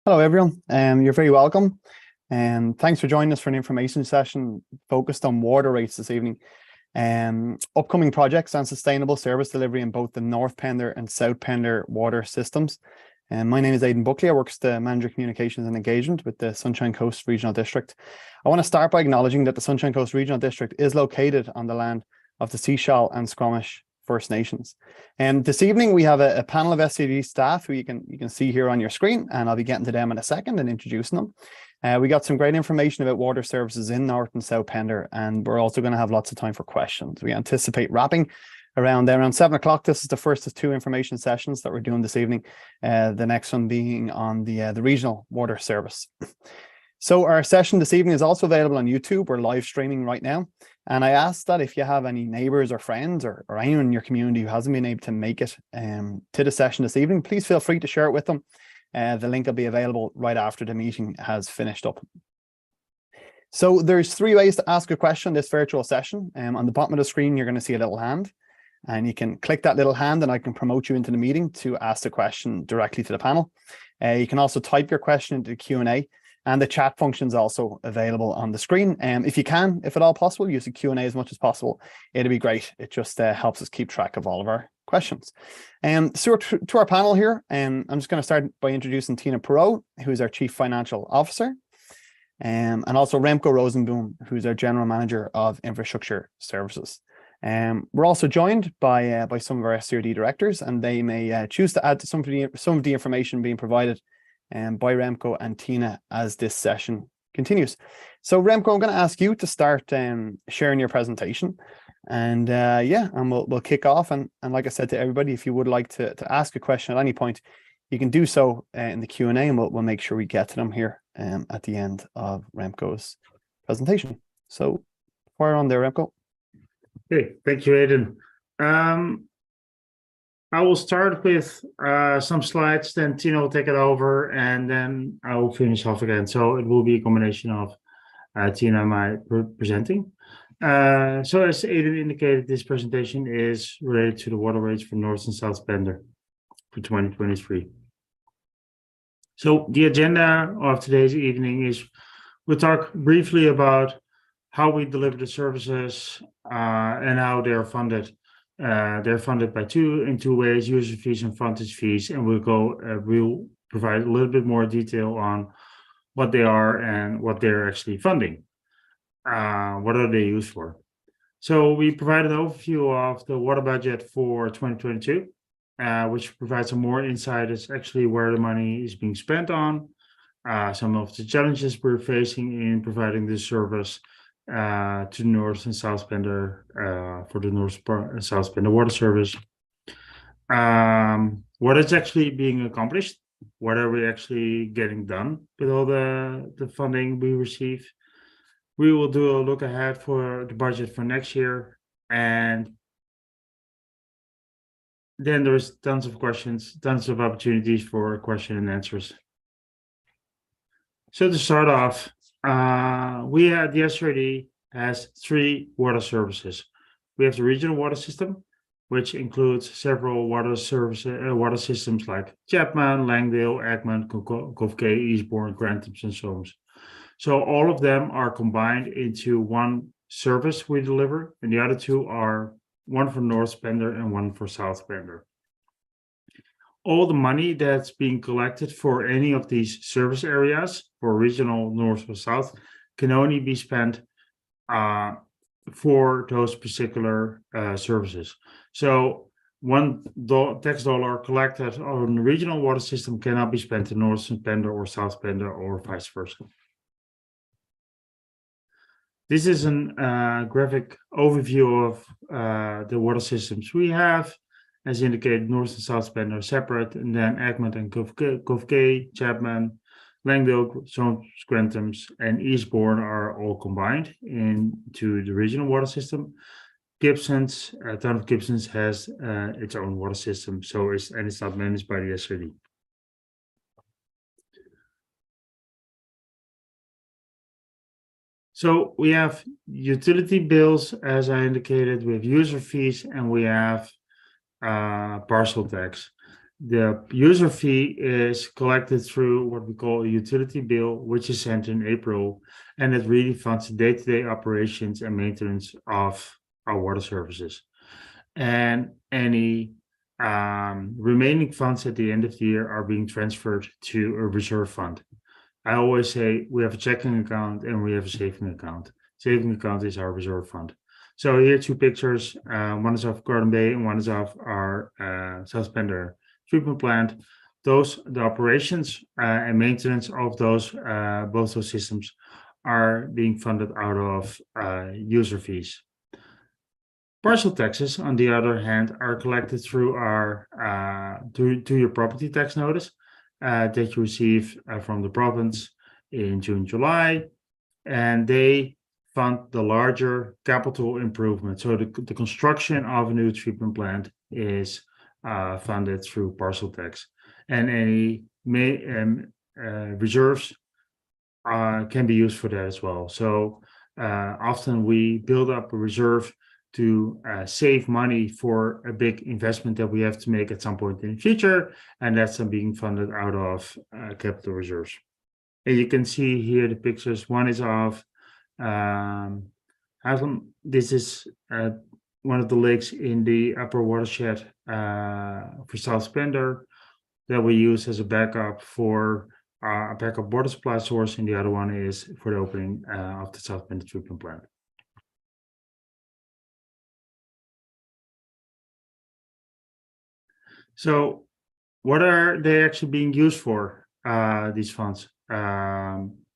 Hello, everyone. You're very welcome. And thanks for joining us for an information session focused on water rates this evening. Upcoming projects and sustainable service delivery in both the North Pender and South Pender water systems. My name is Aidan Buckley. I work as the Manager Communications and Engagement with the Sunshine Coast Regional District. I want to start by acknowledging that the Sunshine Coast Regional District is located on the land of the Sechelt and Squamish First Nations. And this evening we have a panel of SCD staff who you can see here on your screen, and I'll be getting to them in a second and introducing them. We got some great information about water services in North and South Pender, and we're also going to have lots of time for questions. We anticipate wrapping around 7 o'clock. This is the first of two information sessions that we're doing this evening. The next one being on the regional water service. So our session this evening is also available on YouTube. We're live streaming right now. And I ask that if you have any neighbours or friends or anyone in your community who hasn't been able to make it to the session this evening, please feel free to share it with them. The link will be available right after the meeting has finished up. So there's three ways to ask a question in this virtual session. On the bottom of the screen, you're going to see a little hand. And you can click that little hand and I can promote you into the meeting to ask the question directly to the panel. You can also type your question into the Q&A. And the chat function is also available on the screen. If you can, if at all possible, use the Q&A as much as possible. It'd be great. It just helps us keep track of all of our questions. So to our panel here, I'm just going to start by introducing Tina Perot, who's our Chief Financial Officer, and also Remco Rosenboom, who's our General Manager of Infrastructure Services. We're also joined by some of our SCRD directors, and they may choose to add to some of the information being provided by Remco and Tina as this session continues. So Remco, I'm going to ask you to start sharing your presentation, and we'll kick off. And like I said to everybody, if you would like to ask a question at any point, you can do so in the Q&A, and we'll make sure we get to them here at the end of Remco's presentation. So fire on there, Remco. Okay, thank you, Aidan. I will start with some slides, then Tina will take it over, and then I will finish off again. So it will be a combination of Tina and I presenting. So as Aidan indicated, this presentation is related to the water rates for North and South Pender for 2023. So the agenda of today's evening is we'll talk briefly about how we deliver the services and how they're funded. They're funded by in two ways: user fees and frontage fees, and we'll provide a little bit more detail on what they are and what they're actually funding. What are they used for? So we provide an overview of the water budget for 2022, which provides some more insight as actually where the money is being spent on, some of the challenges we're facing in providing this service to North and South Pender for the North and South Pender water service. What is actually being accomplished? What are we actually getting done with all the funding we receive? We will do a look ahead for the budget for next year, and then there's tons of questions, tons of opportunities for question and answers. So to start off, the SRD has three water services. We have the regional water system, which includes several water systems like Chapman, Langdale, Egmont, Cove Quay, Eastbourne, Grantham, and Solms. So all of them are combined into one service we deliver, and the other two are one for North Pender and one for South Pender. All the money that's being collected for any of these service areas, for regional, north or south, can only be spent for those particular services. So one tax dollar collected on the regional water system cannot be spent in North Pender or South Pender or vice versa. This is a graphic overview of the water systems we have. As indicated, North and South Pender are separate, and then Egmont and Cove Quay, Chapman, Langdale, Solms, Grantham, and Eastbourne are all combined into the regional water system. Gibson's, town of Gibson's has its own water system, and it's not managed by the SRD. So we have utility bills, as I indicated, we have user fees, and we have parcel tax. The user fee is collected through what we call a utility bill, which is sent in April, and it really funds the day-to-day operations and maintenance of our water services. And any remaining funds at the end of the year are being transferred to a reserve fund. I always say we have a checking account and we have a saving account. Saving account is our reserve fund. So here 2 pictures. One is of Garden Bay and one is of our South Pender treatment plant. The operations and maintenance of those both those systems are being funded out of user fees. Parcel taxes, on the other hand, are collected through our to your property tax notice that you receive from the province in June, July, and they fund the larger capital improvement. So the construction of a new treatment plant is funded through parcel tax, and any reserves can be used for that as well. So often we build up a reserve to save money for a big investment that we have to make at some point in the future, and that's being funded out of capital reserves. And you can see here the pictures. One is of this is one of the lakes in the upper watershed for South Pender that we use as a backup for a backup water supply source, and the other one is for the opening of the South Pender treatment plant. So what are they actually being used for, these funds?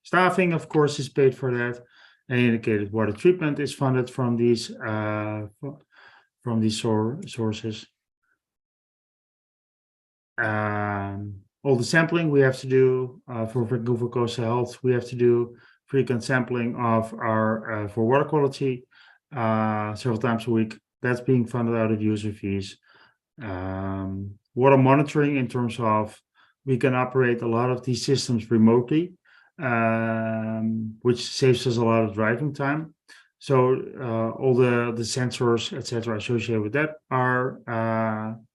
Staffing, of course, is paid for that. I indicated water treatment is funded from these sources. All the sampling we have to do for Vancouver Coastal Health, we have to do frequent sampling of our for water quality several times a week. That's being funded out of user fees. Water monitoring, in terms of we can operate a lot of these systems remotely, which saves us a lot of driving time. So all the sensors, etc., associated with that are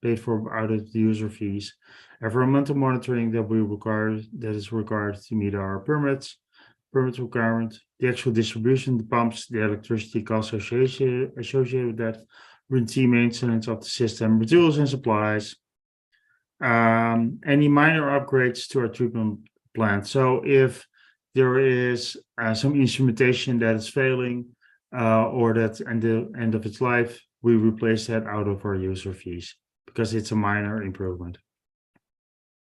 paid for out of the user fees. Environmental monitoring that is required to meet our permit requirement, the actual distribution, the pumps, the electricity costs associated with that, routine maintenance of the system, materials and supplies, any minor upgrades to our treatment plant. So if there is some instrumentation that is failing or that's at the end of its life, we replace that out of our user fees because it's a minor improvement.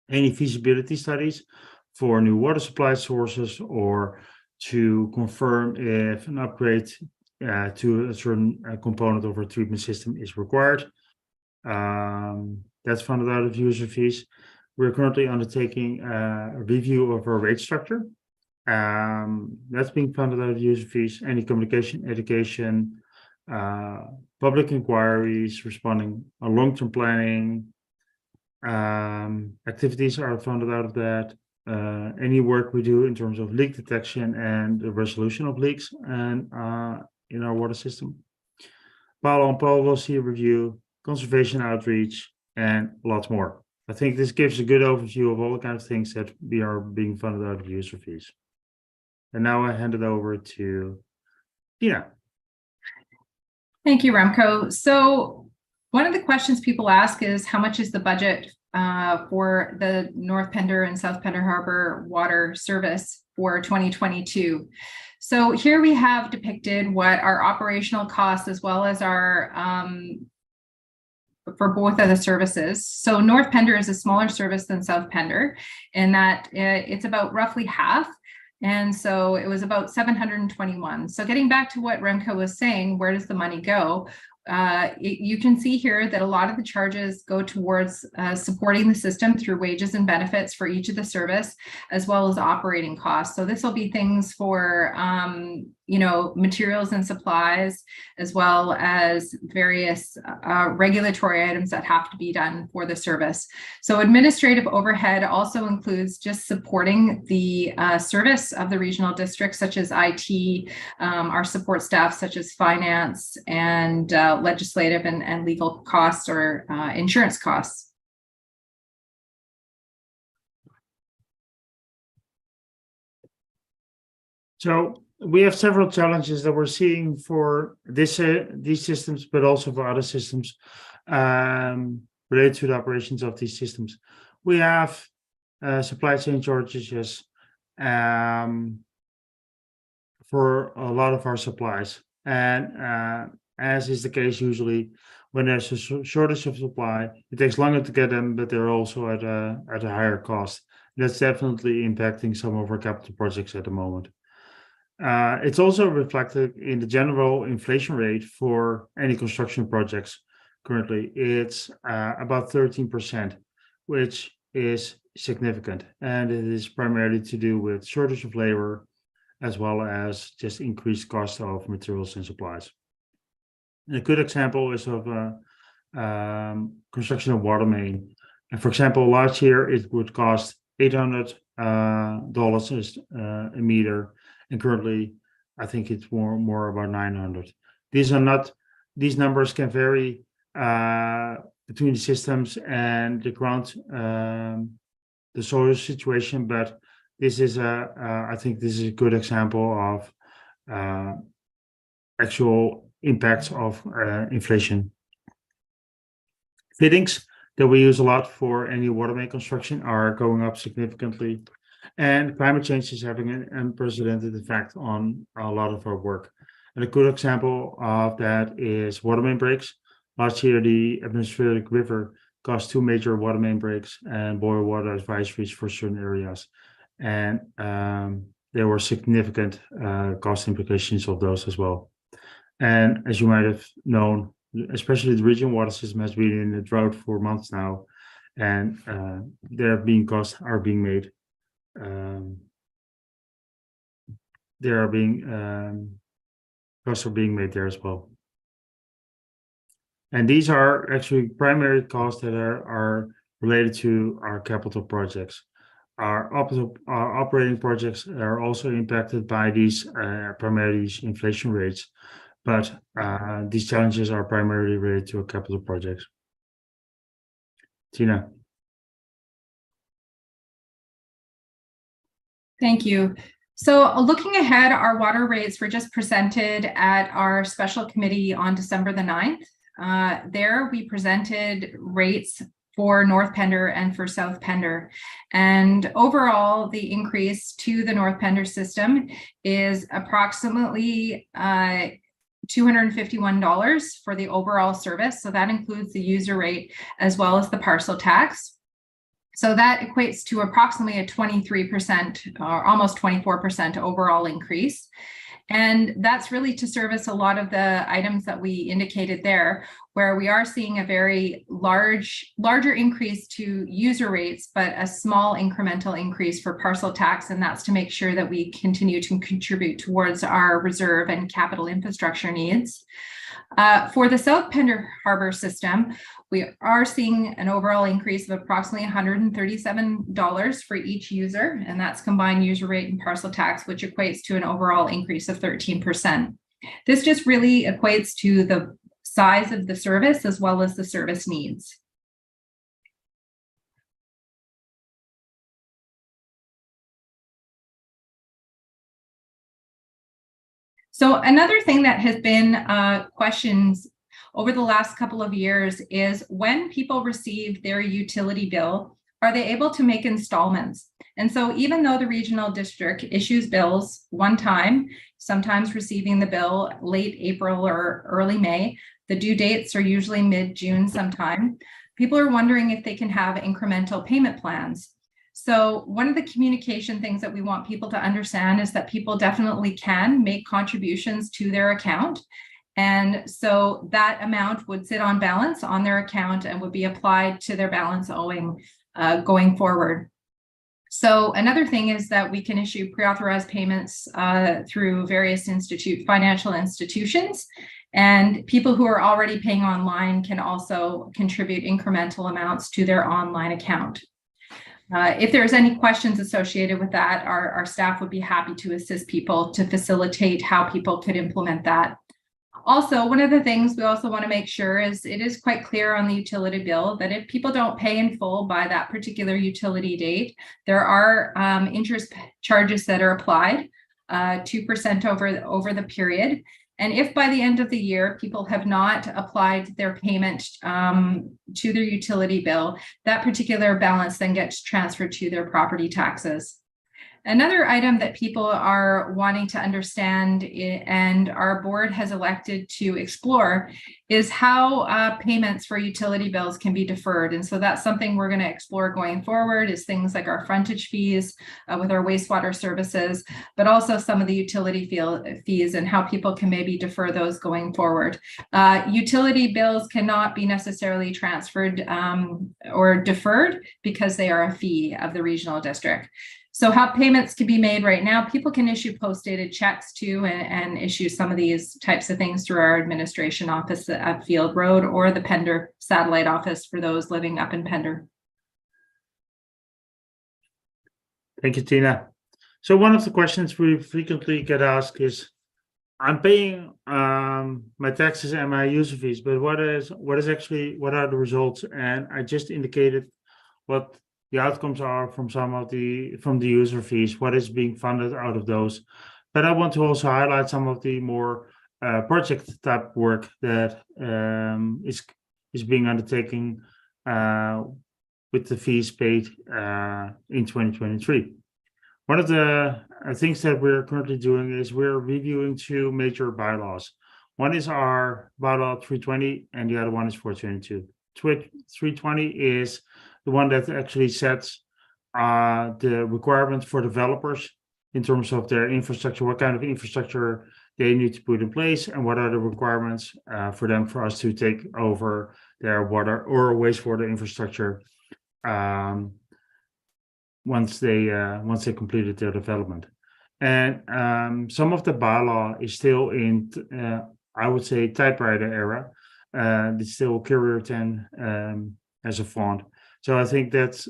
Any feasibility studies for new water supply sources or to confirm if an upgrade to a certain component of our treatment system is required. That's funded out of user fees. We're currently undertaking a review of our rate structure. That's being funded out of user fees. Any communication, education, public inquiries, responding on long-term planning, activities are funded out of that. Any work we do in terms of leak detection and the resolution of leaks and in our water system. Policy review, conservation outreach, and lots more. I think this gives a good overview of all the kind of things that we are being funded out of user fees. And now I hand it over to Tina. Thank you, Remco. So one of the questions people ask is how much is the budget for the North Pender and South Pender Harbor water service for 2022. So here we have depicted what our operational costs as well as our for both of the services. So North Pender is a smaller service than South Pender in that it's about roughly half. And so it was about 721. So getting back to what Remco was saying, where does the money go? You can see here that a lot of the charges go towards supporting the system through wages and benefits for each of the service, as well as operating costs. So this will be things for, materials and supplies, as well as various regulatory items that have to be done for the service. So administrative overhead also includes just supporting the service of the regional districts, such as IT, our support staff, such as finance and legislative and legal costs or insurance costs. So we have several challenges that we're seeing for these systems, but also for other systems related to the operations of these systems. We have supply chain shortages for a lot of our supplies, and as is the case usually when there's a shortage of supply, it takes longer to get them, but they're also at a higher cost. That's definitely impacting some of our capital projects at the moment. It's also reflected in the general inflation rate for any construction projects. Currently, it's about 13%, which is significant, and it is primarily to do with shortage of labor, as well as just increased cost of materials and supplies. And a good example is of construction of water main. And for example, last year it would cost $800 a meter, and currently I think it's more about 900. These numbers can vary between the systems and the ground, the soil situation, but this is I think this is a good example of actual impacts of inflation. Fittings that we use a lot for any water main construction are going up significantly, and climate change is having an unprecedented effect on a lot of our work. And a good example of that is water main breaks. Last year, the atmospheric river caused 2 major water main breaks and boil water advisories for certain areas. And there were significant cost implications of those as well. And as you might have known, especially the regional water system has been in a drought for months now, and costs are being made. Costs are being made there as well. And these are actually primary costs that are related to our capital projects. Our operating projects are also impacted by these primarily inflation rates, but these challenges are primarily related to our capital projects. Tina. Thank you. So looking ahead, our water rates were just presented at our special committee on December the 9th. There we presented rates for North Pender and for South Pender. And overall, the increase to the North Pender system is approximately $251 for the overall service. So that includes the user rate as well as the parcel tax. So that equates to approximately a 23% or almost 24% overall increase. And that's really to service a lot of the items that we indicated there, where we are seeing a very larger increase to user rates, but a small incremental increase for parcel tax. And that's to make sure that we continue to contribute towards our reserve and capital infrastructure needs. For the South Pender Harbor system, we are seeing an overall increase of approximately $137 for each user, and that's combined user rate and parcel tax, which equates to an overall increase of 13%. This just really equates to the size of the service as well as the service needs. So another thing that has been questions over the last couple of years is when people receive their utility bill, are they able to make installments? And so even though the regional district issues bills one time, sometimes receiving the bill late April or early May, the due dates are usually mid-June sometime, people are wondering if they can have incremental payment plans. So one of the communication things that we want people to understand is that people definitely can make contributions to their account. And so that amount would sit on balance on their account and would be applied to their balance owing going forward. So another thing is that we can issue pre-authorized payments through various financial institutions. And people who are already paying online can also contribute incremental amounts to their online account. If there's any questions associated with that, our staff would be happy to assist people to facilitate how people could implement that. Also, one of the things we also want to make sure is it is quite clear on the utility bill that if people don't pay in full by that particular utility date, there are interest charges that are applied. 2% over the period. And if by the end of the year, people have not applied their payment to their utility bill, that particular balance then gets transferred to their property taxes. Another item that people are wanting to understand, and our board has elected to explore, is how payments for utility bills can be deferred. And so that's something we're going to explore going forward, is things like our frontage fees with our wastewater services, but also some of the utility fees and how people can maybe defer those going forward. Utility bills cannot be necessarily transferred or deferred because they are a fee of the regional district. So how payments can be made right now, people can issue post-dated checks too, and issue some of these types of things through our administration office at Field Road or the Pender satellite office for those living up in Pender. Thank you, Tina. So one of the questions we frequently get asked is, I'm paying my taxes and my user fees, but what are the results? And I just indicated what the outcomes are from the user fees, what is being funded out of those. But I want to also highlight some of the more project type work that is being undertaken with the fees paid in 2023. One of the things that we're currently doing is we're reviewing two major bylaws. One is our bylaw 320 and the other one is 422. 320 is the one that actually sets the requirements for developers in terms of their infrastructure, what kind of infrastructure they need to put in place, and what are the requirements for us to take over their water or wastewater infrastructure once they completed their development. And some of the bylaw is still in, I would say, typewriter era. It's still Courier 10 as a font. So I think that's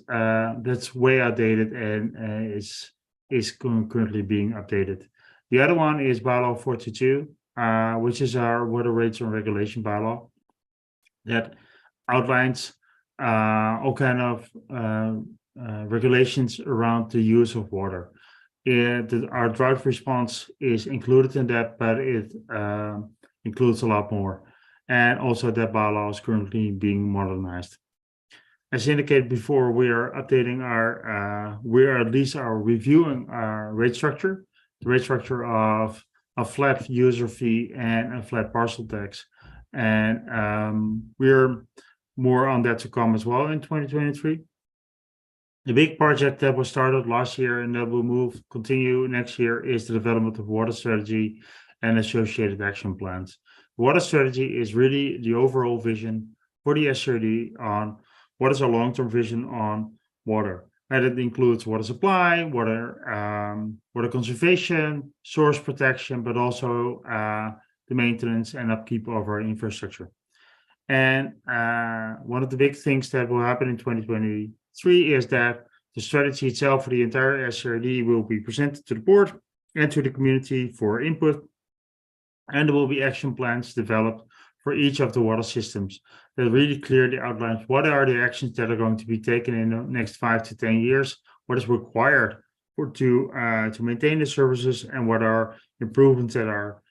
way outdated and is currently being updated. The other one is bylaw 422, which is our water rates and regulation bylaw that outlines all kind of regulations around the use of water. Our drought response is included in that, but it includes a lot more. And also that bylaw is currently being modernized. As indicated before, we are updating reviewing our rate structure, the rate structure of a flat user fee and a flat parcel tax. And we're more on that to come as well in 2023. The big project that was started last year and that will continue next year is the development of water strategy and associated action plans. The water strategy is really the overall vision for the SRD on what is our long-term vision on water. And it includes water supply, water conservation, source protection, but also the maintenance and upkeep of our infrastructure. And one of the big things that will happen in 2023 is that the strategy itself for the entire SRD will be presented to the board and to the community for input. And there will be action plans developed for each of the water systems that really clearly outlines what are the actions that are going to be taken in the next 5 to 10 years, what is required to maintain the services, and what are improvements that are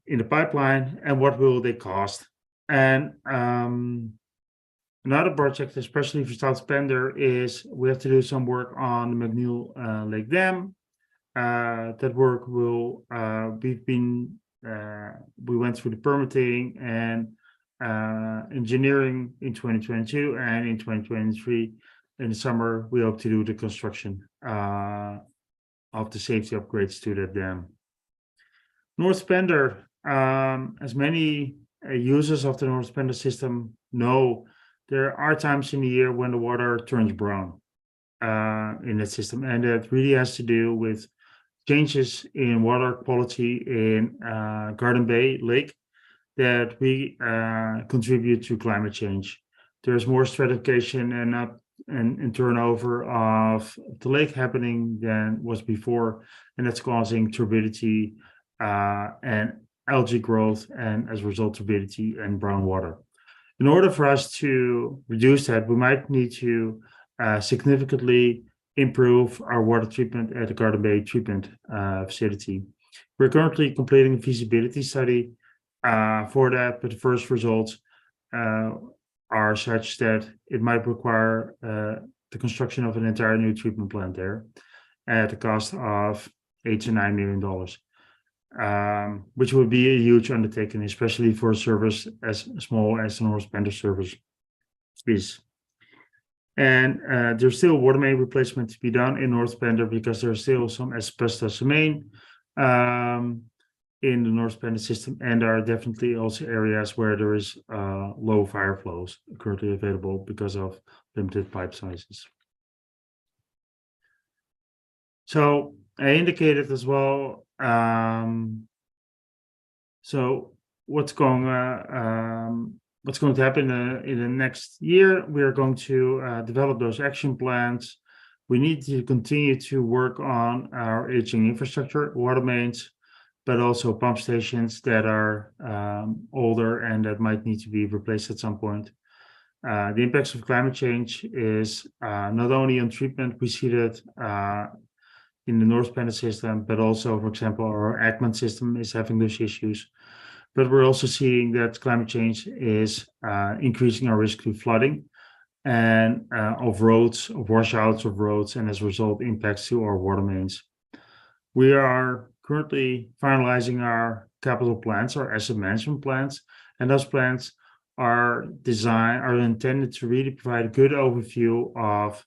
in the pipeline, and what will they cost. And another project, especially for South Pender, is we have to do some work on the McNeil Lake Dam. That work will we went through the permitting and engineering in 2022, and in 2023 in the summer we hope to do the construction of the safety upgrades to that dam. North Pender, as many users of the North Pender system know, there are times in the year when the water turns brown in that system, and that really has to do with changes in water quality in Garden Bay Lake that we contribute to climate change. There's more stratification and turnover of the lake happening than was before, and that's causing turbidity and algae growth, and as a result, turbidity and brown water. In order for us to reduce that, we might need to significantly improve our water treatment at the Garden Bay treatment facility. We're currently completing a feasibility study for that, but the first results are such that it might require the construction of an entire new treatment plant there at a cost of $8 to $9 million, which would be a huge undertaking, especially for a service as small as the North Pender service is. And there's still water main replacement to be done in North Pender because there's still some asbestos main in the North Pender system, and there are definitely also areas where there is low fire flows currently available because of limited pipe sizes. So I indicated as well. So what's going to happen in the next year? We are going to develop those action plans. We need to continue to work on our aging infrastructure, water mains, but also pump stations that are older and that might need to be replaced at some point. The impacts of climate change is not only on treatment, we see that in the North Pender system, but also, for example, our Agman system is having those issues. But we're also seeing that climate change is increasing our risk to flooding and of roads, of washouts of roads, and as a result, impacts to our water mains. We are currently finalizing our capital plans, our asset management plans, and those plans are intended to really provide a good overview of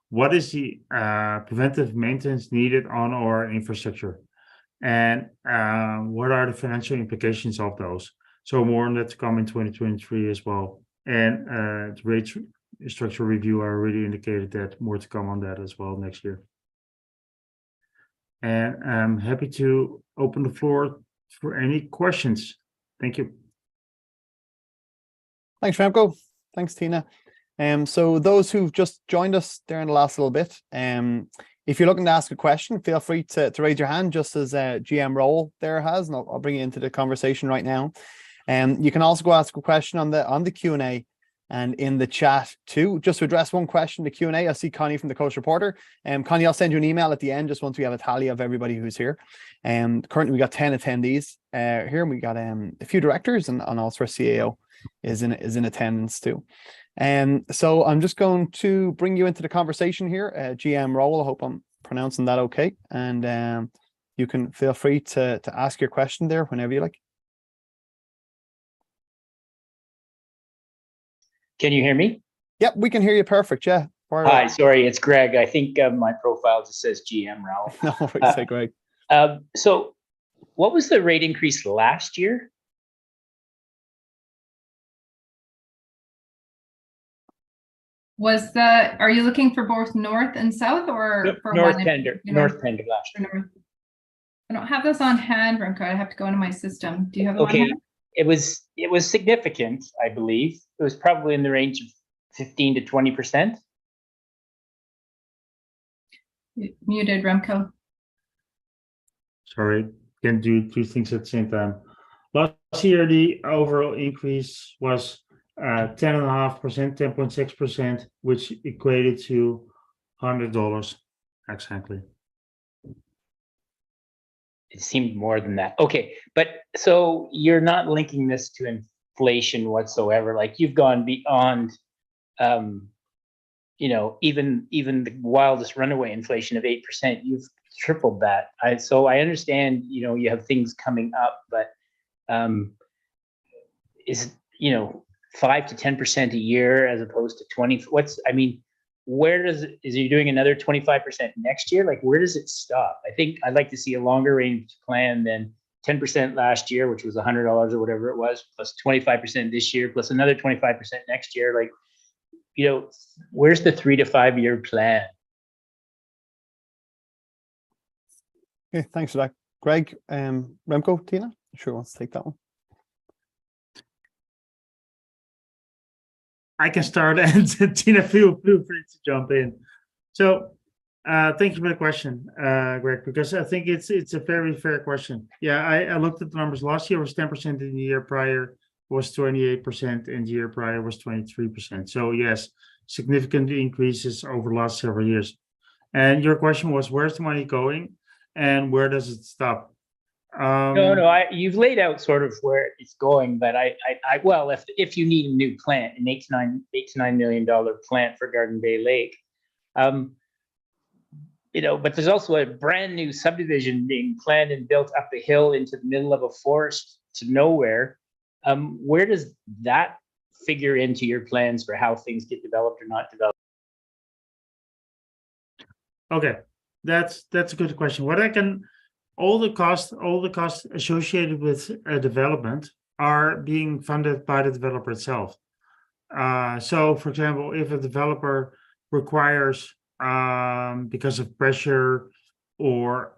what is the preventive maintenance needed on our infrastructure, and what are the financial implications of those. So more on that to come in 2023 as well. And the rate structure review, I already indicated that more to come on that as well next year. And I'm happy to open the floor for any questions. Thank you. Thanks, Remco. Thanks, Tina. So those who've just joined us there in the last little bit, if you're looking to ask a question, feel free to raise your hand, just as GM Roll there has, and I'll bring you into the conversation right now. You can also go ask a question on the Q&A and in the chat too. Just to address one question, the Q&A, I see Connie from the Coast Reporter. Connie, I'll send you an email at the end just once we have a tally of everybody who's here. Currently we got 10 attendees here, and we got a few directors, and also our CAO is in attendance too. So I'm just going to bring you into the conversation here, GM Rowell. I hope I'm pronouncing that okay. And you can feel free to ask your question there whenever you like. Can you hear me? Yep, we can hear you perfect. Yeah. Hi, sorry, it's Greg. I think my profile just says GM Rowell. No, I say Greg. So what was the rate increase last year? Are you looking for both north and south, or for North one? Pender? North Pender last year. I don't have this on hand, Remco. I have to go into my system. Do you have it on hand? It was significant, I believe. It was probably in the range of 15 to 20%. Muted, Remco. Sorry, can't do two things at the same time. Last year, the overall increase was 10.5%, 10.6%, which equated to $100 exactly. It seemed more than that. Okay, but so you're not linking this to inflation whatsoever. Like, you've gone beyond, even the wildest runaway inflation of 8%. You've tripled that. So I understand, you have things coming up, but is 5 to 10% a year as opposed to 20? Where is he doing another 25% next year? Like, where does it stop? I think I'd like to see a longer range plan than 10% last year, which was $100 or whatever it was, plus 25% this year, plus another 25% next year. Like, where's the 3 to 5 year plan? Okay, thanks for that, Greg. Remco, Tina, sure wants to take that one. I can start, and Tina, feel free to jump in. So thank you for the question, Greg, because I think it's a very fair question. Yeah, I looked at the numbers. Last year was 10%, and the year prior was 28%, and the year prior was 23%. So yes, significant increases over the last several years. And your question was, where's the money going and where does it stop? No, you've laid out sort of where it's going, but well, if you need a new plant, an $8 to $9 million plant for Garden Bay Lake, but there's also a brand new subdivision being planned and built up the hill into the middle of a forest to nowhere. Where does that figure into your plans for how things get developed or not developed? Okay, that's a good question. All the costs associated with development are being funded by the developer itself. So, for example, if a developer requires, because of pressure or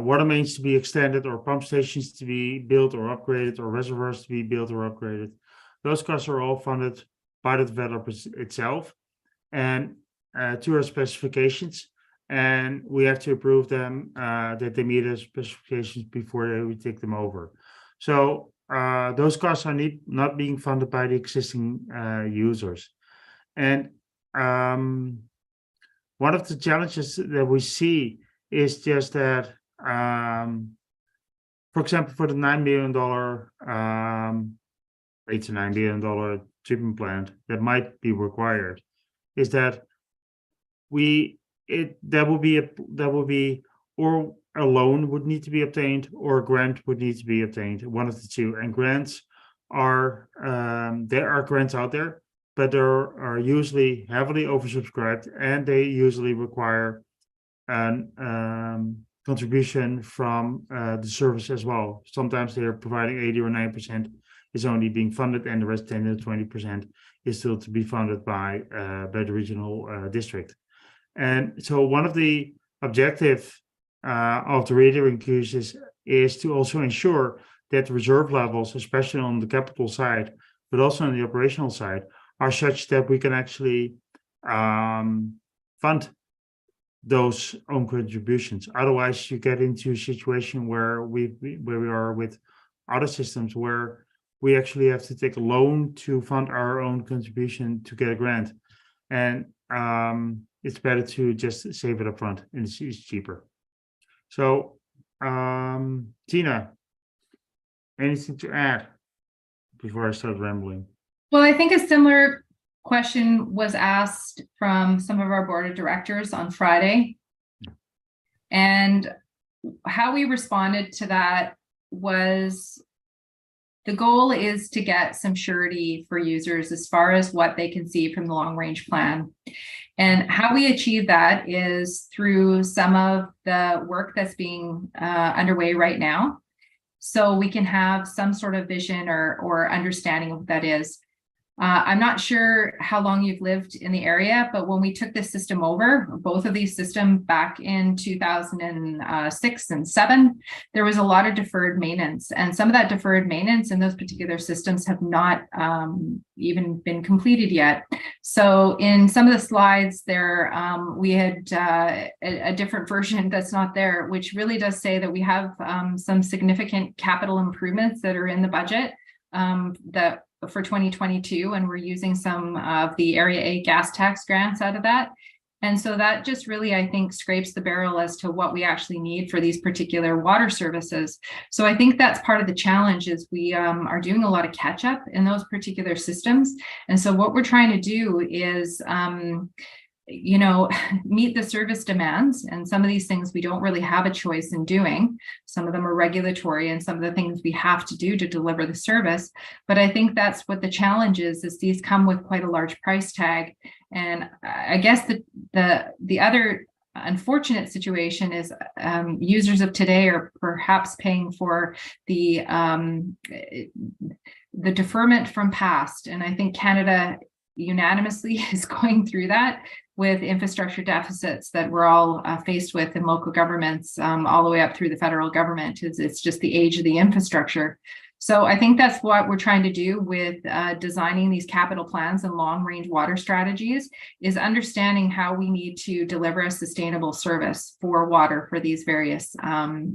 water mains to be extended or pump stations to be built or upgraded or reservoirs to be built or upgraded, those costs are all funded by the developer itself and to our specifications. And we have to approve them that they meet our specifications before we take them over. So those costs are not being funded by the existing users. And one of the challenges that we see is just that, for example, for the $9 million, $8 to $9 billion treatment plant that might be required, is that that will be or a loan would need to be obtained or a grant would need to be obtained, one of the two. And grants are there are grants out there, but they are usually heavily oversubscribed and they usually require an contribution from the service as well. Sometimes they are providing 80 or 90% is only being funded, and the rest 10 to 20% is still to be funded by the regional district. And so one of the objectives of the radio increases is to also ensure that reserve levels, especially on the capital side, but also on the operational side, are such that we can actually fund those own contributions. Otherwise, you get into a situation where we are with other systems where we actually have to take a loan to fund our own contribution to get a grant. And it's better to just save it up front, and it's cheaper. So, Tina, anything to add before I start rambling? Well, I think a similar question was asked from some of our board of directors on Friday. And how we responded to that was the goal is to get some surety for users as far as what they can see from the long range plan. And how we achieve that is through some of the work that's being underway right now. So we can have some sort of vision or understanding of what that is. I'm not sure how long you've lived in the area, but when we took this system over, both of these systems back in 2006 and 7, there was a lot of deferred maintenance. And some of that deferred maintenance in those particular systems have not even been completed yet. So in some of the slides there, we had a different version that's not there, which really does say that we have some significant capital improvements that are in the budget that for 2022, and we're using some of the Area A gas tax grants out of that. And so that just really, I think, scrapes the barrel as to what we actually need for these particular water services. So I think that's part of the challenge is we are doing a lot of catch up in those particular systems. And so what we're trying to do is meet the service demands. And some of these things we don't really have a choice in doing. Some of them are regulatory and some of the things we have to do to deliver the service. But I think that's what the challenge is these come with quite a large price tag. And I guess the other unfortunate situation is users of today are perhaps paying for the deferment from past. And I think Canada unanimously is going through that with infrastructure deficits that we're all faced with in local governments all the way up through the federal government. It's just the age of the infrastructure. So I think that's what we're trying to do with designing these capital plans and long range water strategies is understanding how we need to deliver a sustainable service for water for these various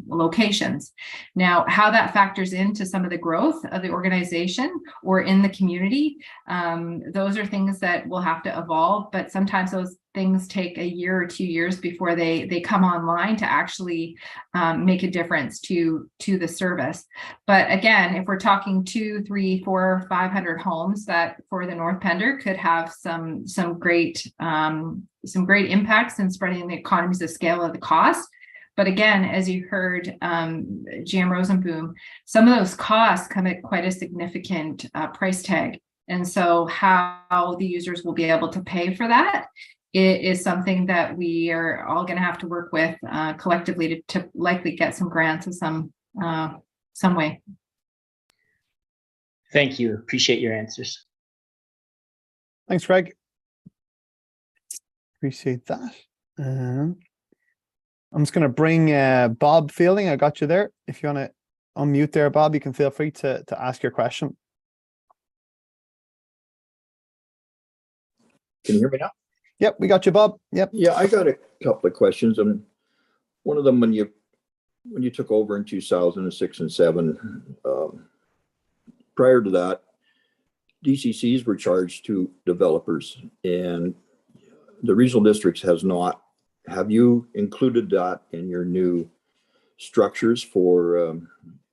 locations. Now, how that factors into some of the growth of the organization or in the community, those are things that will have to evolve, but sometimes things take a year or 2 years before they come online to actually make a difference to the service. But again, if we're talking 2, 3, 4, 500 homes, that for the North Pender could have some great impacts in spreading the economies of scale of the cost. But again, as you heard GM Rosenboom, some of those costs come at quite a significant price tag. And so how the users will be able to pay for that is something that we are all going to have to work with collectively to likely get some grants of some way. Thank you. Appreciate your answers. Thanks, Greg. Appreciate that. I'm just going to bring Bob Fielding. I got you there. If you want to unmute there, Bob, you can feel free to ask your question. Can you hear me now? Yep, we got you, Bob. Yep. Yeah, I got a couple of questions. And one of them, when you took over in 2006 and 7, prior to that, DCCs were charged to developers, and the regional districts has not. Have you included that in your new structures for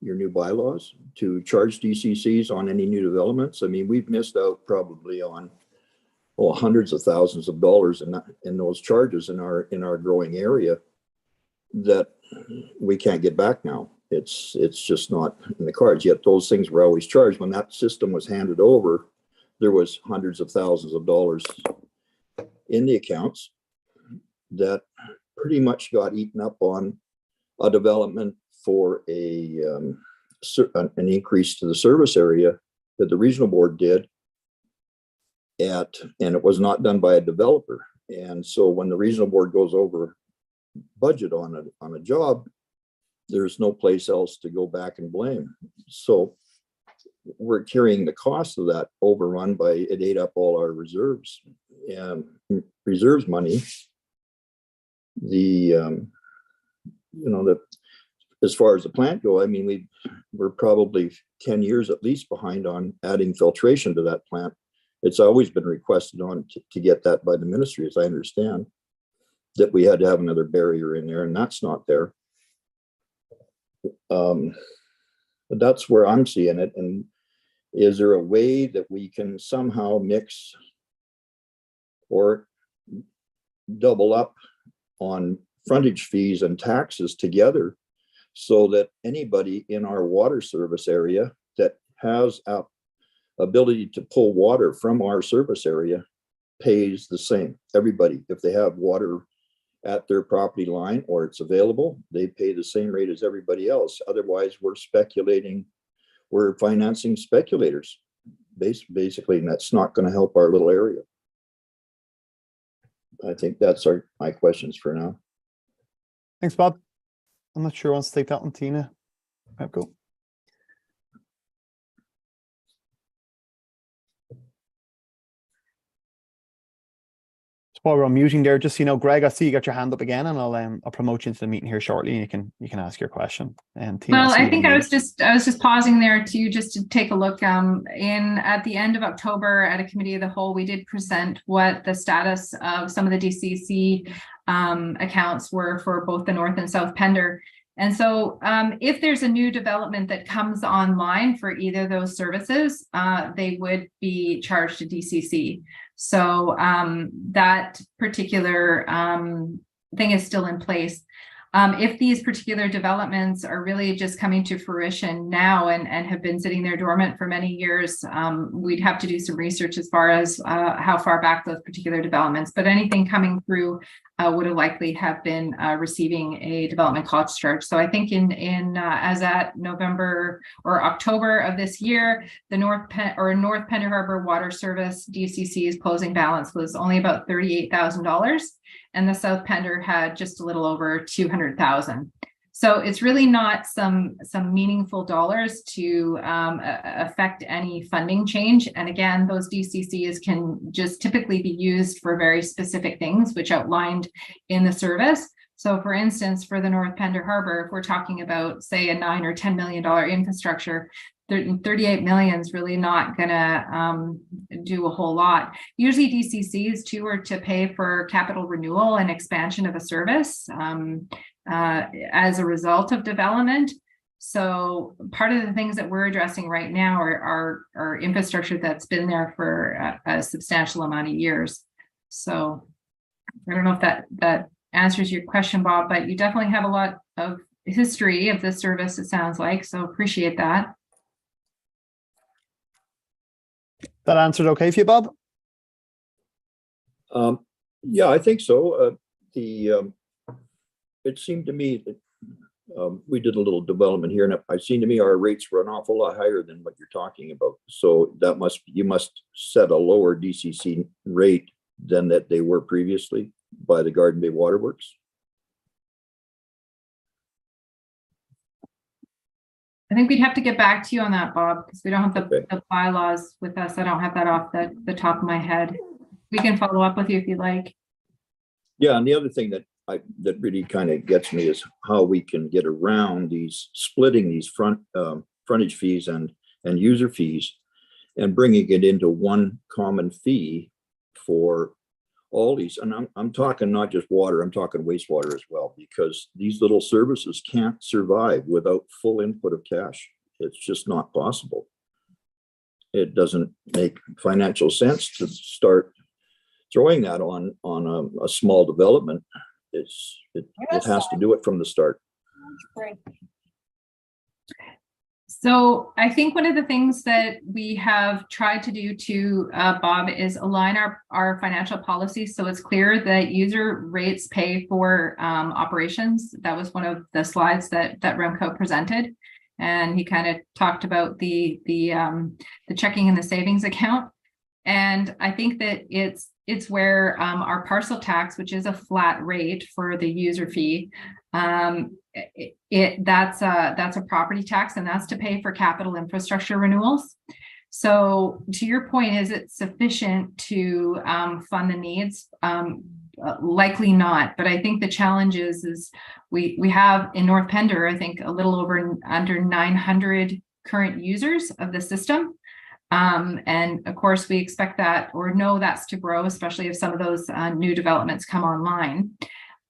your new bylaws to charge DCCs on any new developments? I mean, we've missed out probably on hundreds of thousands of dollars in those charges in our growing area that we can't get back now. It's just not in the cards. Yet those things were always charged. When that system was handed over, there was hundreds of thousands of dollars in the accounts that pretty much got eaten up on a development for an increase to the service area that the regional board did. And it was not done by a developer. And so when the regional board goes over budget on a job, there's no place else to go back and blame. So we're carrying the cost of that overrun by it ate up all our reserves and reserves money. As far as the plant go, I mean, we're probably 10 years at least behind on adding filtration to that plant. It's always been requested to get that by the ministry, as I understand, that we had to have another barrier in there, and that's not there. But that's where I'm seeing it. And is there a way that we can somehow mix or double up on frontage fees and taxes together so that anybody in our water service area that has a ability to pull water from our service area pays the same? Everybody, if they have water at their property line or it's available, they pay the same rate as everybody else. Otherwise, we're financing speculators, basically, and that's not going to help our little area. I think that's my questions for now. Thanks, Bob. I'm not sure who wants to take that one, Tina. Go. While we're unmuting there, just so you know, Greg, I see you got your hand up again, and I'll promote you into the meeting here shortly, and you can ask your question. And Tina, well, I think I was just pausing there to take a look. At the end of October at a committee of the whole, we did present what the status of some of the DCC accounts were for both the North and South Pender. And so if there's a new development that comes online for either of those services, they would be charged to DCC. So that particular thing is still in place. If these particular developments are really just coming to fruition now and have been sitting there dormant for many years, we'd have to do some research as far as how far back those particular developments, but anything coming through would have likely have been receiving a development cost charge. So I think as at November or October of this year, the North Pender Harbor Water Service DCC's closing balance was only about $38,000. And the South Pender had just a little over 200,000. So it's really not some meaningful dollars to affect any funding change. And again, those DCCs can just typically be used for very specific things, which outlined in the service. So for instance, for the North Pender Harbor, if we're talking about, say, a $9 or $10 million infrastructure, 38 million is really not gonna do a whole lot. Usually DCCs too are to pay for capital renewal and expansion of a service as a result of development. So part of the things that we're addressing right now are infrastructure that's been there for a substantial amount of years. So I don't know if that answers your question, Bob, but you definitely have a lot of history of this service, it sounds like, so appreciate that. That answered okay for you, Bob? Yeah, I think so. It seemed to me that we did a little development here, and it seemed to me our rates were an awful lot higher than what you're talking about. So you must set a lower DCC rate than that they were previously by the Garden Bay Waterworks. I think we'd have to get back to you on that, Bob, because we don't have the bylaws with us. I don't have that off the top of my head. We can follow up with you if you'd like. Yeah, and the other thing that really kind of gets me is how we can get around splitting these frontage fees and user fees and bringing it into one common fee for all these. And I'm talking not just water, I'm talking wastewater as well, because these little services can't survive without full input of cash. It's just not possible. It doesn't make financial sense to start throwing that on a small development. It has to do it from the start. So I think one of the things that we have tried to do to Bob is align our financial policies so it's clear that user rates pay for operations. That was one of the slides that Remco presented, and he kind of talked about the checking and the savings account. And I think that it's where our parcel tax, which is a flat rate for the user fee, that's a property tax, and that's to pay for capital infrastructure renewals. So to your point, is it sufficient to fund the needs? Likely not, but I think the challenge is we have in North Pender, I think a little under 900 current users of the system. And of course, we expect that or know that's to grow, especially if some of those new developments come online.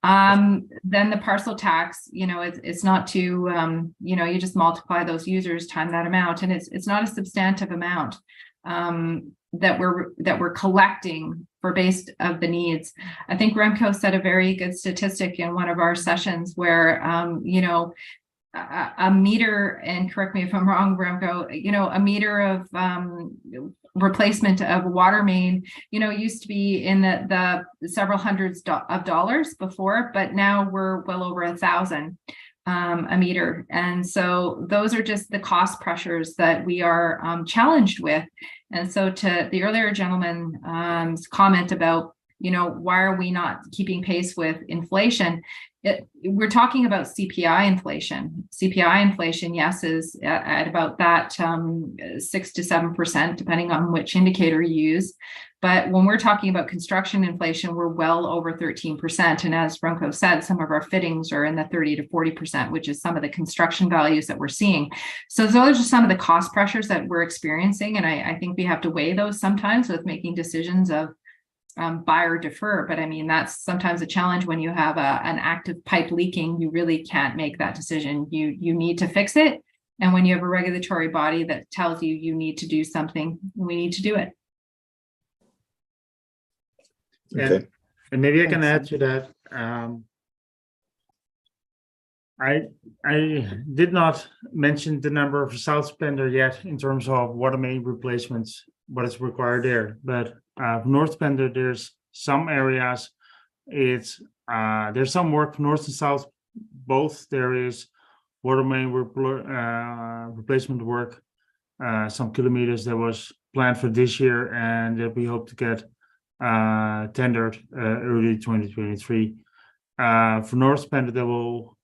Then the parcel tax, it's not to, you just multiply those users time that amount, and it's not a substantive amount that we're collecting for based of the needs. I think Remco said a very good statistic in one of our sessions where, a meter, and correct me if I'm wrong, Remco, a meter of replacement of water main, used to be in the several hundreds of dollars before, but now we're well over 1,000 a meter. And so those are just the cost pressures that we are challenged with. And so to the earlier gentleman's comment about, why are we not keeping pace with inflation? We're talking about CPI inflation. CPI inflation, yes, is at about that 6 to 7%, depending on which indicator you use. But when we're talking about construction inflation, we're well over 13%. And as Remco said, some of our fittings are in the 30 to 40%, which is some of the construction values that we're seeing. So those are some of the cost pressures that we're experiencing. And I think we have to weigh those sometimes with making decisions of buy or defer. But I mean, that's sometimes a challenge when you have an active pipe leaking. You really can't make that decision. You need to fix it. And when you have a regulatory body that tells you you need to do something, we need to do it. Okay. And maybe I can add to that. I did not mention the number of South Pender yet in terms of water main replacements, what is required there. But North Pender, there's some areas, there's some work north and south, both. There is water main replacement work, some kilometers that was planned for this year and that we hope to get tendered early 2023. For North Pender, they will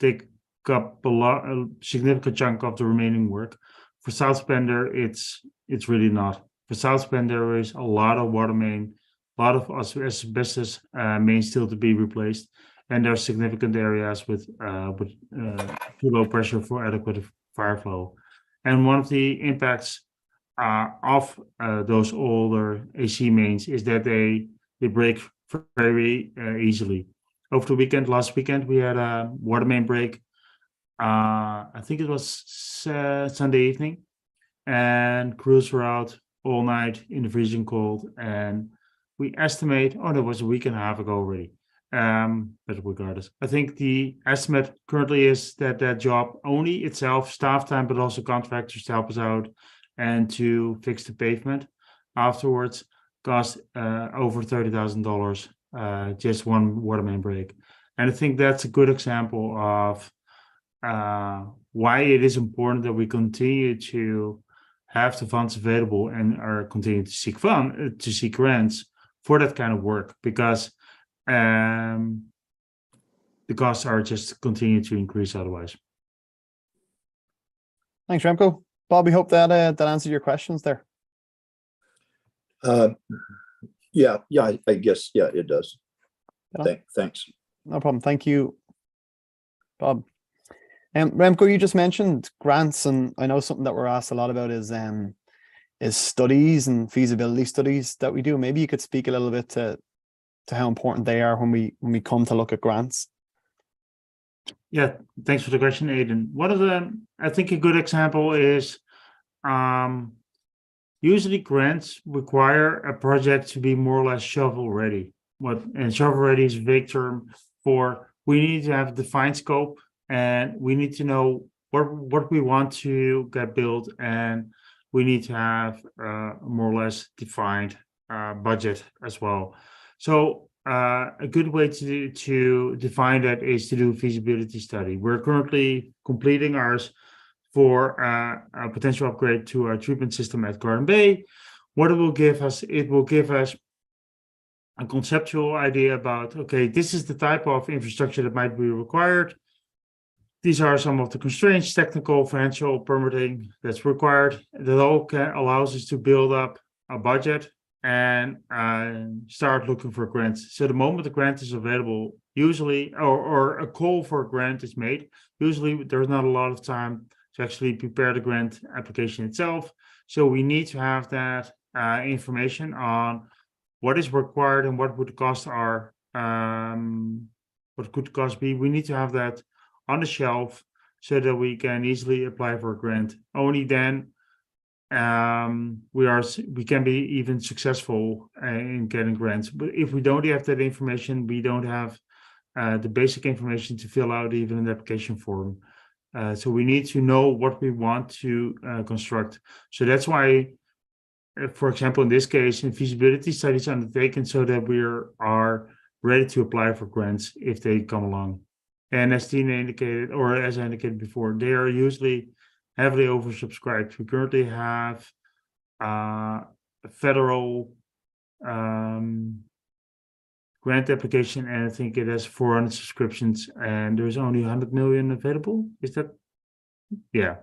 take up a significant chunk of the remaining work. For South Pender, it's really not. For South Pender, there is a lot of water main, a lot of asbestos mains still to be replaced, and there are significant areas with too low pressure for adequate fire flow. And one of the impacts of those older AC mains is that they break very easily. Over the last weekend, we had a water main break. I think it was Sunday evening, and crews were out all night in the freezing cold. And we estimate, that was a week and a half ago already. But regardless, I think the estimate currently is that job only itself, staff time, but also contractors to help us out and to fix the pavement afterwards cost over $30,000, just one water main break. And I think that's a good example of why it is important that we continue to have the funds available and are continuing to seek grants for that kind of work, because the costs are just continue to increase otherwise. Thanks, Remco. Bob, we hope that answered your questions there. Yeah, I guess, yeah, it does. Thanks. No problem. Thank you, Bob. Remco, you just mentioned grants, and I know something that we're asked a lot about is studies and feasibility studies that we do. Maybe you could speak a little bit to how important they are when we come to look at grants. Yeah, thanks for the question, Aidan. I think a good example is usually grants require a project to be more or less shovel ready. And shovel ready is a vague term for we need to have a defined scope, and we need to know what we want to get built, and we need to have a more or less defined budget as well. So a good way to define that is to do a feasibility study. We're currently completing ours for a potential upgrade to our treatment system at Garden Bay. What it will give us a conceptual idea about, okay, this is the type of infrastructure that might be required. These are some of the constraints, technical, financial, permitting that's required. That all allows us to build up a budget and start looking for grants. So the moment the grant is available, usually, or a call for a grant is made, usually there's not a lot of time to actually prepare the grant application itself. So we need to have that information on what is required and what would the costs are, what could the cost be. We need to have that on the shelf so that we can easily apply for a grant. Only then we can be even successful in getting grants. But if we don't have that information, we don't have the basic information to fill out even an application form. So we need to know what we want to construct. So that's why, for example, in this case, in feasibility studies undertaken so that we are ready to apply for grants if they come along. And as Tina indicated, or as I indicated before, they are usually heavily oversubscribed. We currently have a federal grant application, and I think it has 400 subscriptions, and there's only 100 million available. Is that? Yeah.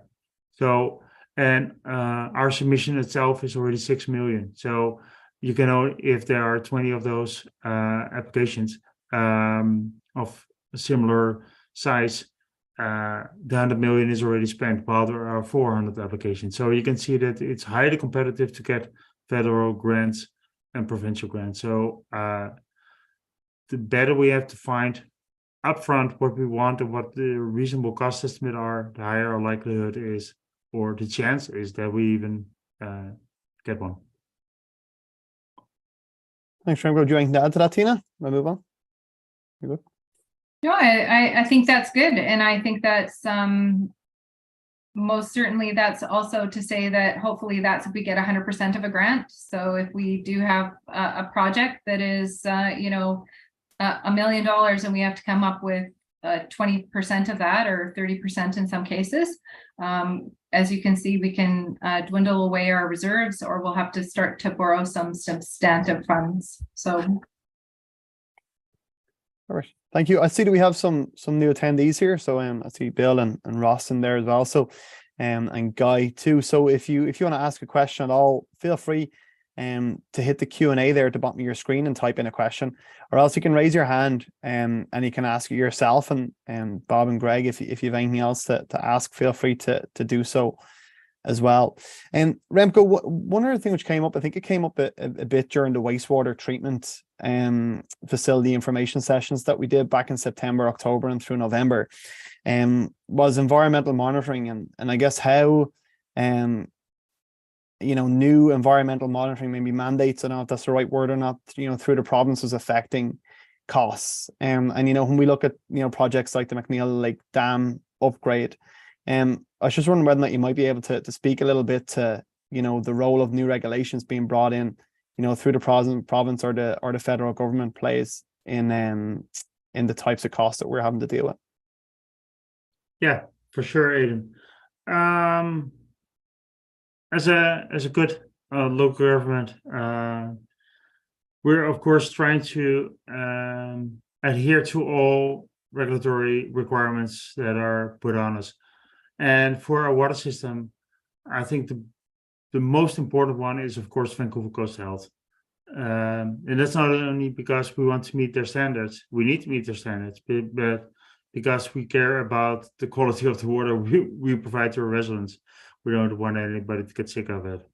So, and our submission itself is already 6 million. So you can know if there are 20 of those applications of a similar size, the 100 million is already spent, while there are 400 applications. So you can see that it's highly competitive to get federal grants and provincial grants. So the better we have to find upfront what we want and what the reasonable cost estimate are, the higher our likelihood is, or the chance is that we even get one. Thanks, Remco. Do you want to add to that, Tina? I'll move on. You good? No, I think that's good. And I think that's most certainly that's also to say that hopefully that's if we get 100% of a grant. So if we do have a project that is, $1 million and we have to come up with 20% of that or 30% in some cases, as you can see, we can dwindle away our reserves, or we'll have to start to borrow some substantive funds. So. All right. Thank you. I see that we have some new attendees here. So I see Bill and Ross in there as well. So and Guy too. So if you want to ask a question at all, feel free. to hit the Q&A there at the bottom of your screen and type in a question, or else you can raise your hand and you can ask it yourself. And Bob and Greg, if you have anything else to ask, feel free to do so as well. And Remco, one other thing which came up, I think it came up a bit during the wastewater treatment facility information sessions that we did back in September, October, and through November, was environmental monitoring, and I guess how new environmental monitoring, maybe mandates, I don't know if that's the right word or not, through the provinces affecting costs. And when we look at projects like the McNeil Lake Dam upgrade, I was just wondering whether or not you might be able to speak a little bit to the role of new regulations being brought in through the province or the federal government plays in the types of costs that we're having to deal with. Yeah, for sure, Aidan. As a good local government, we're of course trying to adhere to all regulatory requirements that are put on us. And for our water system, I think the most important one is, of course, Vancouver Coastal Health. And that's not only because we want to meet their standards, we need to meet their standards, but because we care about the quality of the water we provide to our residents. We don't want anybody to get sick of it,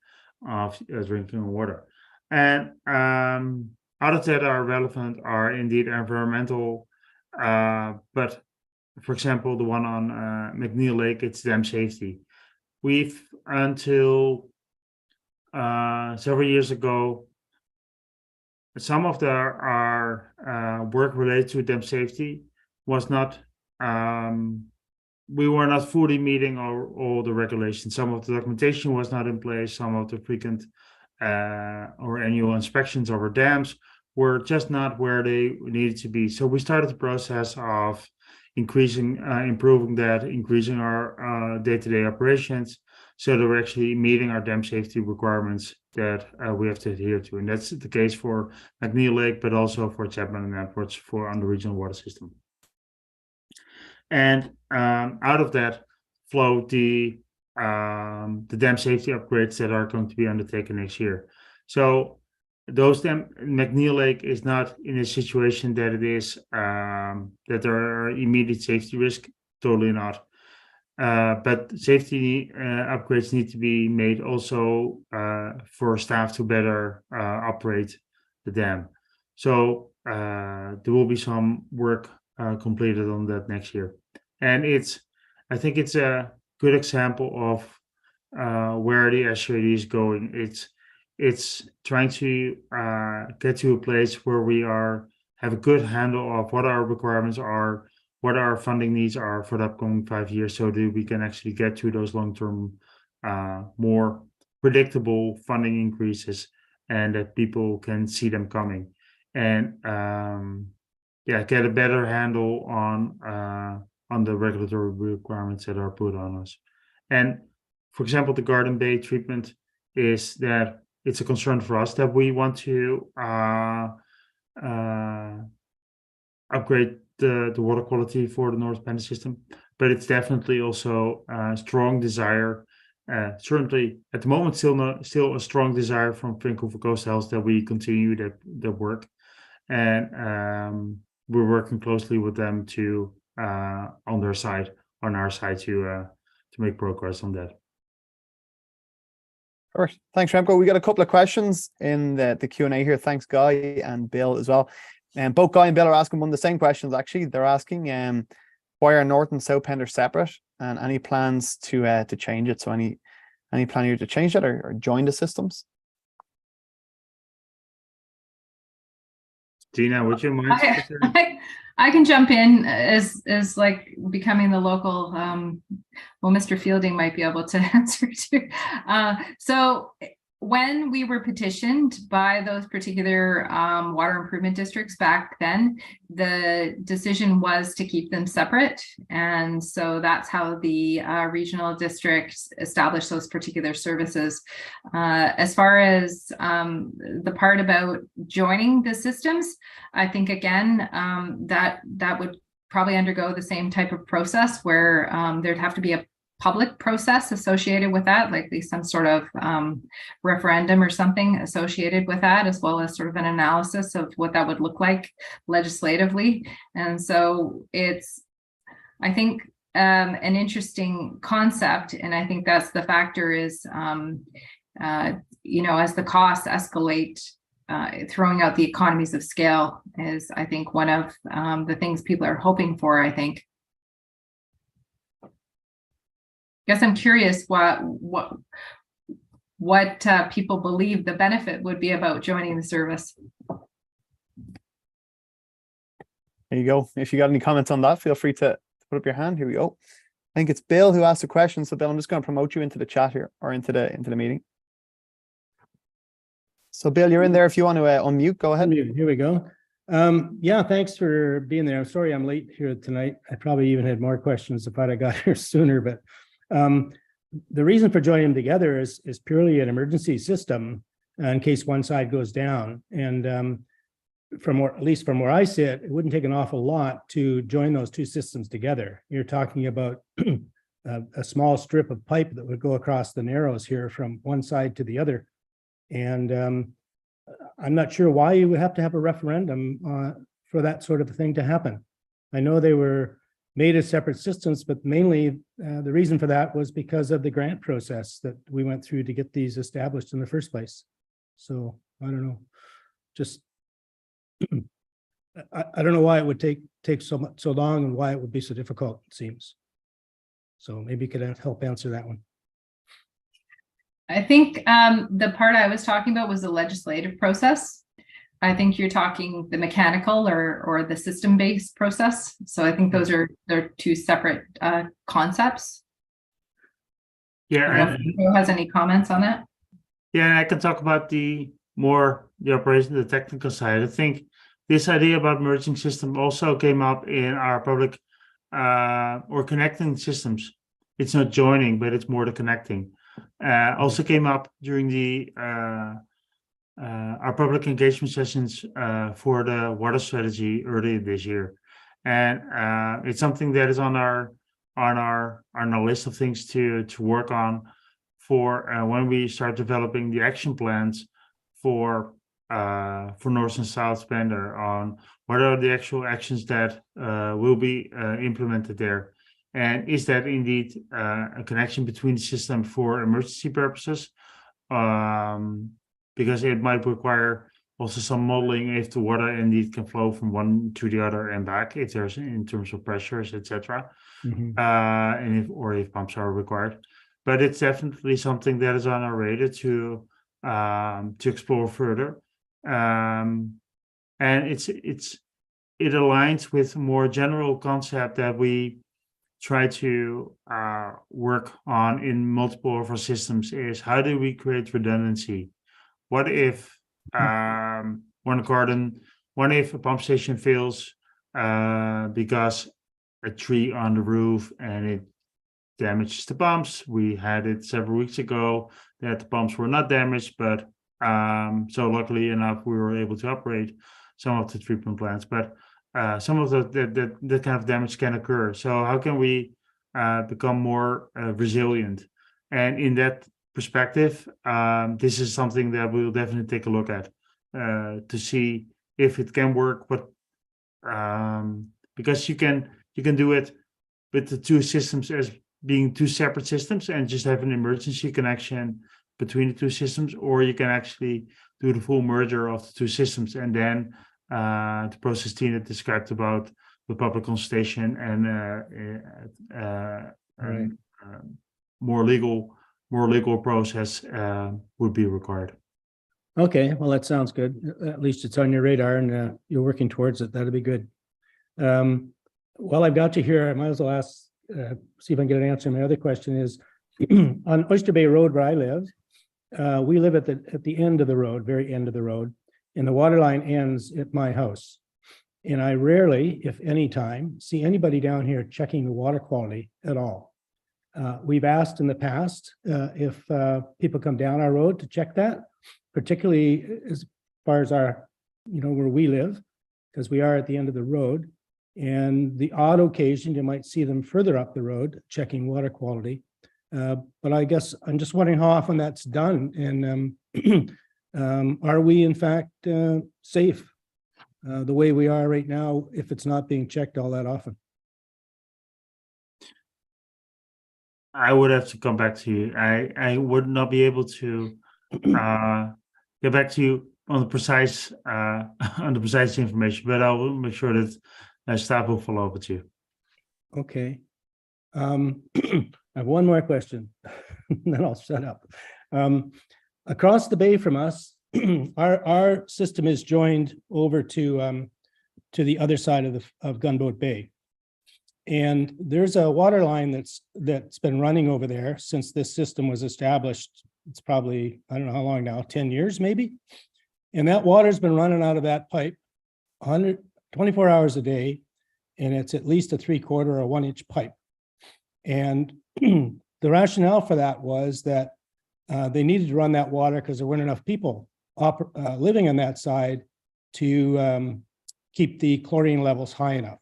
of drinking water. And out of that are relevant are indeed environmental, but for example, the one on McNeil Lake, it's dam safety. We've, until several years ago, some of our work related to dam safety was not, we were not fully meeting all the regulations. Some of the documentation was not in place. Some of the frequent or annual inspections of our dams were just not where they needed to be. So we started the process of improving that, increasing our day-to-day operations, so that we're actually meeting our dam safety requirements that we have to adhere to. And that's the case for McNeil Lake, but also for Chapman and Edwards on the regional water system. And out of that flow the dam safety upgrades that are going to be undertaken next year. So McNeil Lake is not in a situation that it is that there are immediate safety risk. Totally not. But safety upgrades need to be made also for staff to better operate the dam. So there will be some work completed on that next year. And I think it's a good example of where the SRD is going. It's trying to get to a place where we have a good handle of what our requirements are, what our funding needs are for the upcoming 5 years, so that we can actually get to those long-term, more predictable funding increases, and that people can see them coming, and get a better handle on the regulatory requirements that are put on us. And for example, the Garden Bay treatment is that it's a concern for us that we want to upgrade the water quality for the North Pender system, but it's definitely also a strong desire, certainly at the moment still a strong desire from Vancouver Coastal Health that we continue the work, and we're working closely with them to on our side to make progress on that. All right, thanks, Remco. We got a couple of questions in the Q&A here. Thanks, Guy and Bill as well. And both Guy and Bill are asking one of the same questions. Actually, they're asking why are North and South Pender separate, and any plans to change it. So any plan here to change that or join the systems? Dina, would you mind? I can jump in as like becoming the local. Well, Mr. Fielding might be able to answer too. So when we were petitioned by those particular water improvement districts back then, the decision was to keep them separate. And so that's how the regional districts established those particular services. As far as the part about joining the systems, I think again, that would probably undergo the same type of process where there'd have to be a public process associated with that, likely some sort of referendum or something associated with that, as well as sort of an analysis of what that would look like legislatively. And so it's, I think, an interesting concept. And I think that's the factor is, you know, as the costs escalate, throwing out the economies of scale is, I think, one of the things people are hoping for, I think. Guess I'm curious what people believe the benefit would be about joining the service. There you go. If you got any comments on that, feel free to put up your hand. Here we go. I think it's Bill who asked a question. So Bill, I'm just going to promote you into the chat here, or into the meeting. So Bill, you're in there. If you want to unmute, go ahead. Here we go. Yeah, thanks for being there. I'm sorry I'm late here tonight. I probably even had more questions if I'd have got here sooner, but the reason for joining them together is purely an emergency system in case one side goes down. And at least from where I sit, it wouldn't take an awful lot to join those two systems together. You're talking about a small strip of pipe that would go across the Narrows here from one side to the other. And I'm not sure why you would have to have a referendum for that sort of thing to happen. I know they were made as separate systems, but mainly the reason for that was because of the grant process that we went through to get these established in the first place. So I don't know, just I don't know why it would take so long and why it would be so difficult, it seems. So maybe you could help answer that one. I think the part I was talking about was the legislative process. I think you're talking the mechanical or the system-based process. So I think they're two separate concepts. Yeah. Who has any comments on that? Yeah, I can talk about the operation, the technical side. I think this idea about merging system also came up in our public or connecting systems. It's not joining, but it's more the connecting. Also came up during the our public engagement sessions for the water strategy earlier this year, and it's something that is on our list of things to work on for when we start developing the action plans for North and South Pender on what are the actual actions that will be implemented there. And is that indeed a connection between the system for emergency purposes? Because it might require also some modeling if the water indeed can flow from one to the other and back, if there's in terms of pressures, etc. And if pumps are required. But it's definitely something that is on our radar to explore further. And it aligns with a more general concept that we try to work on in multiple of our systems is how do we create redundancy? What if what if a pump station fails because a tree on the roof and it damages the pumps? We had it several weeks ago that the pumps were not damaged, but so luckily enough we were able to operate some of the treatment plants. But some of the kind of damage can occur. So how can we become more resilient? And in that perspective, this is something that we'll definitely take a look at to see if it can work. But because you can do it with the two systems as being two separate systems and just have an emergency connection between the two systems, or you can actually do the full merger of the two systems and then the process Tina described about the public consultation and more legal process would be required. Okay, well, that sounds good. At least it's on your radar and you're working towards it. That'd be good. While I've got you here, I might as well ask, see if I can get an answer. My other question is, on Oyster Bay Road where I live, we live at the end of the road, very end of the road, and the water line ends at my house. And I rarely, if any time, see anybody down here checking the water quality at all. We've asked in the past if people come down our road to check that, particularly as far as our, where we live, because we are at the end of the road. And the odd occasion, you might see them further up the road checking water quality. But I guess I'm just wondering how often that's done, and are we in fact safe the way we are right now if it's not being checked all that often? I would have to come back to you. I would not be able to get back to you on the precise information, but I will make sure that staff will follow up with you. Okay. I have one more question, then I'll shut up. Across the bay from us, our system is joined over to the other side of Gunboat Bay. And there's a water line that's been running over there since this system was established. It's probably, I don't know how long now, 10 years maybe. And that water's been running out of that pipe 24 hours a day. And it's at least a 3/4 or 1-inch pipe. And the rationale for that was that they needed to run that water because there weren't enough people living on that side to keep the chlorine levels high enough.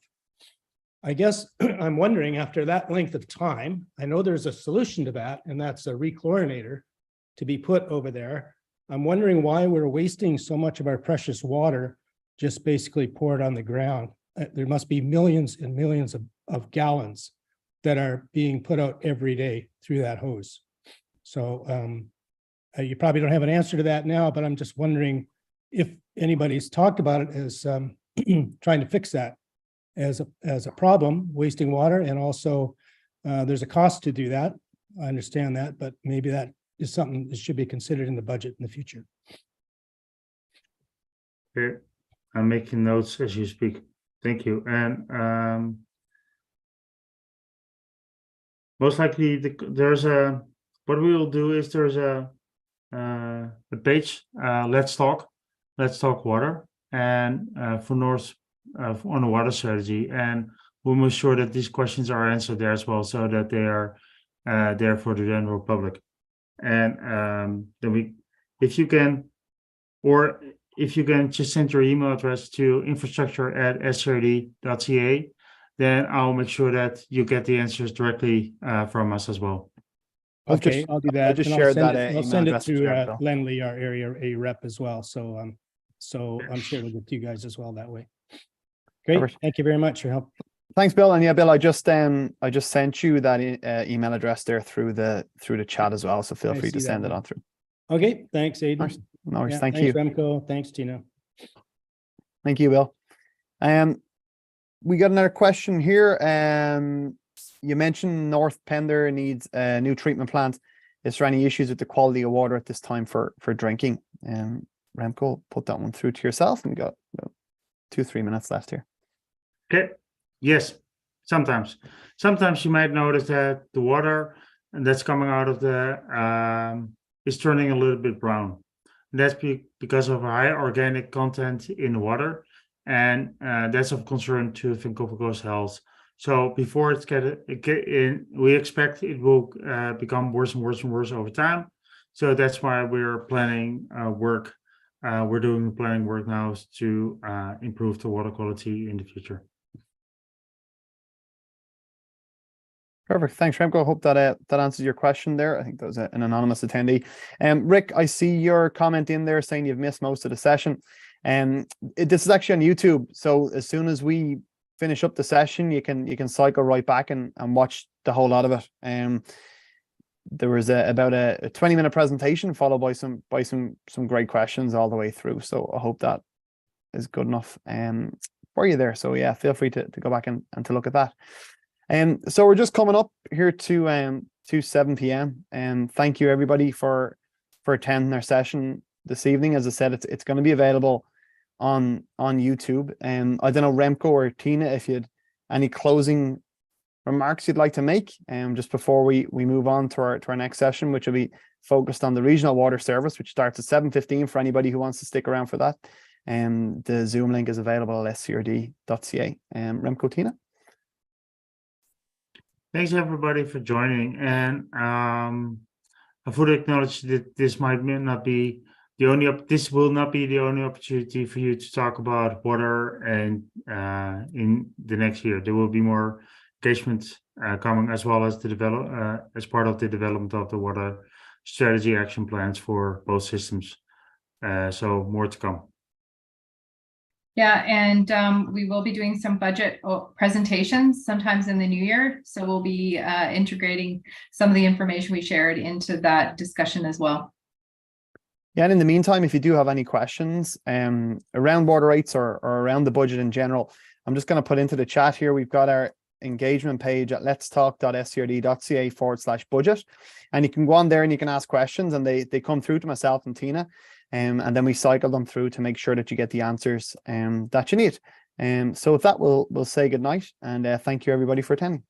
I guess I'm wondering, after that length of time, I know there's a solution to that, and that's a rechlorinator to be put over there. I'm wondering why we're wasting so much of our precious water just basically poured on the ground. There must be millions and millions of gallons that are being put out every day through that hose. So you probably don't have an answer to that now, but I'm just wondering if anybody's talked about it as trying to fix that as a problem, wasting water, and also there's a cost to do that. I understand that, but maybe that is something that should be considered in the budget in the future. Okay, I'm making notes as you speak. Thank you. And most likely there's a, what we will do is there's a page, Let's Talk Water, and for North on the water strategy, and we'll make sure that these questions are answered there as well, so that they are there for the general public. And then if you can just send your email address to infrastructure@srd.ca, then I'll make sure that you get the answers directly from us as well. Okay, I'll do that. I just and shared that I'll send it to Bill. Lenley, our area rep as well. So I'm sharing it to you guys as well that way. Great. Perfect. Thank you very much for your help. Thanks, Bill. And yeah, Bill, I just sent you that email address there through the chat as well. So feel free to send it on through. Okay. Thanks, Aiden. No worries. Yeah, Thank you. Thanks, Remco. Thanks, Tina. Thank you, Bill. We got another question here. You mentioned North Pender needs a new treatment plant. Is there any issues with the quality of water at this time for drinking? Remco, put that one through to yourself, and we got 2-3 minutes left here. Okay. Yes. Sometimes you might notice that the water that's coming out of the is turning a little bit brown. And that's because of high organic content in the water, and that's of concern to Vancouver's health. So before we expect it will become worse and worse and worse over time. So that's why we're planning work. We're doing the planning work now to improve the water quality in the future. Perfect. Thanks, Remco. I hope that answers your question there. I think that was an anonymous attendee. Rick, I see your comment in there saying you've missed most of the session. This is actually on YouTube. So as soon as we finish up the session, you can cycle right back and watch the whole lot of it. There was about a 20-minute presentation followed by some great questions all the way through. So I hope that is good enough for you there. So yeah, feel free to go back and to look at that. So we're just coming up here to 7 p.m. and thank you everybody for attending our session this evening. As I said, it's going to be available on YouTube. I don't know, Remco or Tina, if you had any closing remarks you'd like to make just before we move on to our next session, which will be focused on the regional water service, which starts at 7:15 for anybody who wants to stick around for that. The Zoom link is available at scrd.ca. Remco, Tina. Thanks everybody for joining, and I fully acknowledge that this might not be the only. This will not be the only opportunity for you to talk about water, and in the next year there will be more engagement coming, as well as as part of the development of the water strategy action plans for both systems. So more to come. Yeah, and we will be doing some budget presentations sometimes in the new year. So we'll be integrating some of the information we shared into that discussion as well. Yeah, and in the meantime, if you do have any questions around water rates or around the budget in general, I'm just going to put into the chat here. We've got our engagement page at letstalk.scrd.ca/budget. And you can go on there and you can ask questions, and they come through to myself and Tina. And then we cycle them through to make sure that you get the answers that you need. So with that, we'll say good night, and thank you everybody for attending.